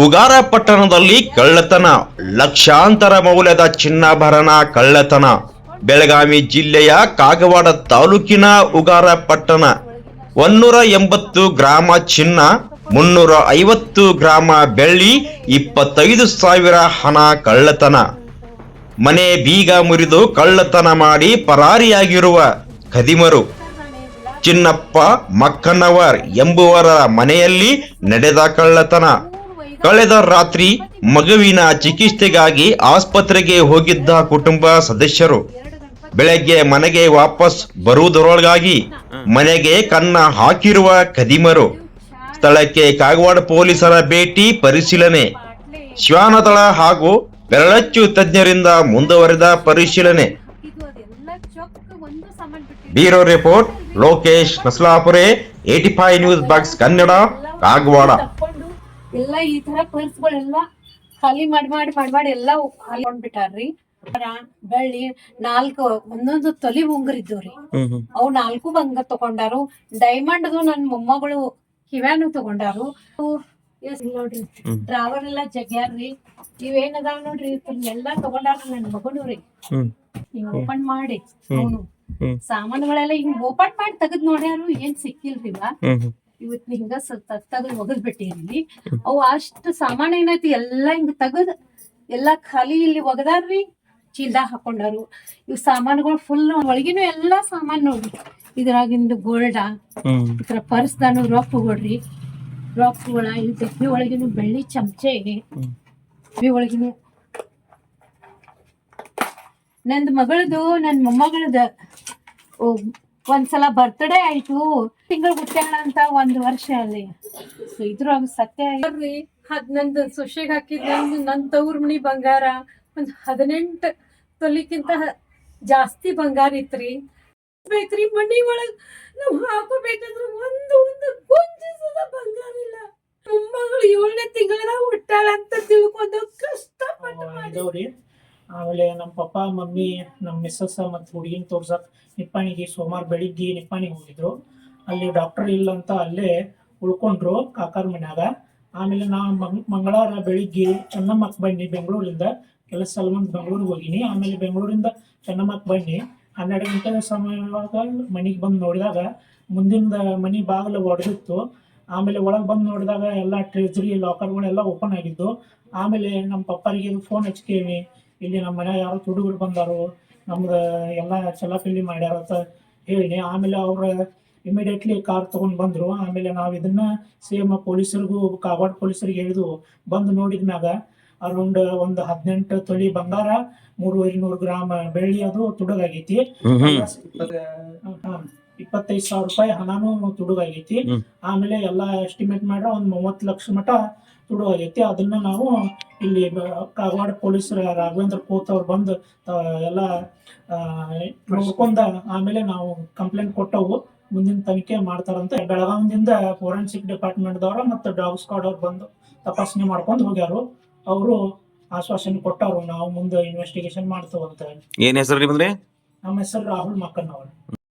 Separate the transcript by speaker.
Speaker 1: ಉಗಾರ ಪಟ್ಟಣದಲ್ಲಿ ಕಳ್ಳತನ, ಲಕ್ಷಾಂತರ ಮೌಲ್ಯದ ಚಿನ್ನಾಭರಣ ಕಳ್ಳತನ. ಬೆಳಗಾವಿ ಜಿಲ್ಲೆಯ ಕಾಗವಾಡ ತಾಲೂಕಿನ ಉಗಾರ ಪಟ್ಟಣ 180 ಗ್ರಾಮ ಚಿನ್ನ, 350 ಗ್ರಾಮ ಬೆಳ್ಳಿ, 25,000 ಹಣ ಕಳ್ಳತನ. ಮನೆ ಬೀಗ ಮುರಿದು ಕಳ್ಳತನ ಮಾಡಿ ಪರಾರಿಯಾಗಿರುವ ಖದೀಮರು. ಚಿನ್ನಪ್ಪ ಮಕ್ಕನ್ನವರ್ ಎಂಬುವರ ಮನೆಯಲ್ಲಿ ನಡೆದ ಕಳ್ಳತನ. ಕಳೆದ ರಾತ್ರಿ ಮಗುವಿನ ಚಿಕಿತ್ಸೆಗಾಗಿ ಆಸ್ಪತ್ರೆಗೆ ಹೋಗಿದ್ದ ಕುಟುಂಬ ಸದಸ್ಯರು ಬೆಳಗ್ಗೆ ಮನೆಗೆ ವಾಪಸ್ ಬರುವುದರೊಳಗಾಗಿ ಮನೆಗೆ ಕನ್ನ ಹಾಕಿರುವ ಖದೀಮರು. ಸ್ಥಳಕ್ಕೆ ಕಾಗವಾಡ ಪೊಲೀಸರ ಭೇಟಿ ಪರಿಶೀಲನೆ, ಶ್ವಾನದಳ ಹಾಗೂ ಬೆರಳಚ್ಚು ತಜ್ಞರಿಂದ ಮುಂದುವರೆದ ಪರಿಶೀಲನೆ. Bureau report Lokesh Naslapure, 85 news box Kannada, Kagwad.
Speaker 2: ಎಲ್ಲ ಈ ತರ ಪರ್ಸ್ಗಳೆಲ್ಲ ಖಾಲಿ ಮಾಡಿ ಎಲ್ಲ ಹಾಕೊಂಡ್ಬಿಟ್ಟಾರ್ರಿ. ಬೆಳ್ಳಿ 4 ಒಂದೊಂದು ತೊಲಿ ಉಂಗುರಿದ್ದವ್ರಿ, ಅವು 4 ಬಂಗಾರ ತಗೊಂಡಾರು. ಡೈಮಂಡ್ ನನ್ ಮೊಮ್ಮಗಳು ಕಿವ್ಯಾನು ತಗೊಂಡಾರು. ನೋಡ್ರಿ ಡ್ರಾವರ್ ಎಲ್ಲಾ ಜಗ್ಯಾರ್ರಿ. ಇವೇನದಾವ್ ನೋಡ್ರಿ ಎಲ್ಲಾ ತಗೊಂಡಾರ ನನ್ ಮಗನೂರಿ. ಹಿಂಗ್ ಓಪನ್ ಮಾಡಿ ಅವನು ಸಾಮಾನುಗಳೆಲ್ಲ ಹಿಂಗ್ ಓಪನ್ ಮಾಡಿ ತೆಗದ್ ನೋಡ್ಯಾರು, ಏನ್ ಸಿಕ್ಕಿಲ್ರಿವ. ಇವತ್ ಹಿಂಗ ತೆಗದ್ ಒಗದ್ ಬಿಟ್ಟಿರಿ. ಅವು ಅಷ್ಟ್ ಸಾಮಾನ್ ಏನೈತಿ ಎಲ್ಲಾ ಹಿಂಗ್ ತೆಗದ್ ಎಲ್ಲಾ ಖಾಲಿ ಇಲ್ಲಿ ಒಗದಾರ್ರಿ, ಚೀಲ್ದಾಗ ಹಾಕೊಂಡಾರು. ಇವ್ ಸಾಮಾನುಗಳು ಫುಲ್ ಒಳಗಿನ ಎಲ್ಲಾ ಸಾಮಾನ್ ನೋಡ್ರಿ. ಇದ್ರಾಗಿಂದು ಗೋಲ್ಡ, ಇತರ ಪರ್ಸ್ದಾನು ರೊಕ್ಕಗೊಳ್ರಿ, ರೊಕ್ಕಗಳ ಈ ಡಬ್ಬಿ ಒಳಗಿನ ಬೆಳ್ಳಿ ಚಮಚೆ, ಡಬ್ಬಿ ಒಳಗಿನ ನಂದ್ ಮಗಳದು ನನ್ ಮೊಮ್ಮಗಳದ ಒಂದ್ಸಲ ಬರ್ತ್ಡೇ ಆಯ್ತು. ತಿಂಗಳು ಹುಟ್ಟ್ಯಾಳ ಅಂತ 1 ವರ್ಷ ಅಲ್ಲಿ ಇದ್ರಾಗ ಸತ್ಯ ಆಯ್ರಿ. ನಂದು ಸೊಸೆಗ್ ಹಾಕಿದ್ ನನ್ ತವ್ರ ಮನಿ ಬಂಗಾರ ಒಂದ್ 18 ತೊಲಿಕ್ಕಿಂತ ಜಾಸ್ತಿ ಬಂಗಾರ ಇತ್ರಿ. ಬೇಕ್ರಿ ಮನಿ ಒಳಗ್ ನಾವ್ ಹಾಕೋಬೇಕಂದ್ರ ಒಂದು ಕೊಂಚದ ಬಂಗಾರ ಇಲ್ಲ. ಮೊಮ್ಮಗಳು 7ನೇ ತಿಂಗಳದಾಗ ಹುಟ್ಟಾಳ ಅಂತ ತಿಳ್ಕೊಂಡು ಕಷ್ಟಪಟ್ಟು
Speaker 3: ಮಾಡಿದವ್ರಿ. ಆಮೇಲೆ ನಮ್ಮ ಪಪ್ಪ ಮಮ್ಮಿ ನಮ್ಮ ಮಿಸ್ಸಸ್ ಮತ್ತು ಹುಡುಗಿನ ತೋರ್ಸಕ್ ನಿಪ್ಪಾಣಿಗೆ ಸೋಮವಾರ ಬೆಳಿಗ್ಗೆ ನಿಪ್ಪಾಣಿಗೆ ಹೋಗಿದ್ರು. ಅಲ್ಲಿ ಡಾಕ್ಟರ್ ಇಲ್ಲ ಅಂತ ಅಲ್ಲೇ ಉಳ್ಕೊಂಡ್ರು ಕಾಕಾರ ಮನ್ಯಾಗ. ಆಮೇಲೆ ನಾ ಮಂಗಳವಾರ ಬೆಳಿಗ್ಗೆ ಚೆನ್ನಮ್ಮಕ್ಕೆ ಬನ್ನಿ, ಬೆಂಗಳೂರಿಂದ ಕೆಲಸ ಸಲುವಾಗಿ ಬೆಂಗಳೂರಿಗೆ ಹೋಗಿನಿ. ಆಮೇಲೆ ಬೆಂಗಳೂರಿಂದ ಚೆನ್ನಮ್ಮಕ್ಕೆ ಬನ್ನಿ 12 ಗಂಟೆ ಸಮಯವಾಗ ಮನೆಗೆ ಬಂದು ನೋಡಿದಾಗ ಮುಂದಿನ ಮನೆ ಬಾಗಿಲು ಒಡೆದಿತ್ತು. ಆಮೇಲೆ ಒಳಗೆ ಬಂದು ನೋಡಿದಾಗ ಎಲ್ಲ ಟ್ರೆಜರಿ ಲಾಕರ್ಗಳೆಲ್ಲ ಓಪನ್ ಆಗಿದ್ದು. ಆಮೇಲೆ ನಮ್ಮ ಪಪ್ಪರಿಗೆ ಫೋನ್ ಹಚ್ಕೇವಿ, ಇಲ್ಲಿ ನಮ್ಮ ಮನೆ ಯಾರೋ ಹುಡುಗರು ಬಂದಾರು, ನಮ್ದು ಎಲ್ಲ ಚಲಾಪಿಲ್ಲಿ ಮಾಡ್ಯಾರ ಅಂತ ಹೇಳಿನಿ. ಆಮೇಲೆ ಅವ್ರ ಇಮಿಡಿಯೇಟ್ಲಿ ಕಾರ್ ತೊಗೊಂಡು ಬಂದರು. ಆಮೇಲೆ ನಾವು ಇದನ್ನ ಸೇಮ್ ಪೊಲೀಸರಿಗೂ ಕಾಗವಾಡ ಪೊಲೀಸರಿಗೆ ಹೇಳಿದ್ವು. ಬಂದು ನೋಡಿದ್ಮ್ಯಾಗ ಅರೌಂಡ್ ಒಂದು 18 ತೊಲಿ ಬಂಗಾರ, 300 ಗ್ರಾಮ್ ಬೆಳ್ಳಿ ಅದು ತುಡುಗಾಗೈತಿ. 25,000 ರೂಪಾಯಿ ಹಣನೂ ತುಡುಗಾಗೈತಿ. ಆಮೇಲೆ ಎಲ್ಲ ಎಸ್ಟಿಮೇಟ್ ಮಾಡ್ರೆ ಒಂದು 30 ಲಕ್ಷ ಮಟ ತುಡುಗಾಗೈತಿ. ಅದನ್ನ ನಾವು ಇಲ್ಲಿ ಕಾಗವಾಡ ಪೊಲೀಸರ ರಾಘವೇಂದ್ರ ಕೋತ್ ಅವ್ರು ಬಂದು ಎಲ್ಲ ನೋಡ್ಕೊಂಡ ಆಮೇಲೆ ನಾವು ಕಂಪ್ಲೇಂಟ್ ಕೊಟ್ಟವು. ಮುಂದಿನ ತನಿಖೆ ಮಾಡ್ತಾರಂತ ಬೆಳಗಾವಿಯಿಂದ ಫೋರೆನ್ಸಿಕ್ ಡಿಪಾರ್ಟ್ಮೆಂಟ್ದವ್ರ ಮತ್ತು ಡಾಗ್ ಸ್ಕ್ವಾಡ್ ಅವ್ರು ಬಂದು ತಪಾಸಣೆ ಮಾಡ್ಕೊಂಡು ಹೋಗ್ಯಾರು. ಅವರು ಆಶ್ವಾಸನೆ ಕೊಟ್ಟವ್ರು, ನಾವು ಮುಂದೆ ಇನ್ವೆಸ್ಟಿಗೇಷನ್ ಮಾಡ್ತೇವಂತ.
Speaker 1: ಏನ್ ಹೆಸರು ನಿಮ್ದ್ರಿ?
Speaker 3: ನಮ್ಮ ಹೆಸರು ರಾಹುಲ್ ಮಕ್ಕನ್ನವರು.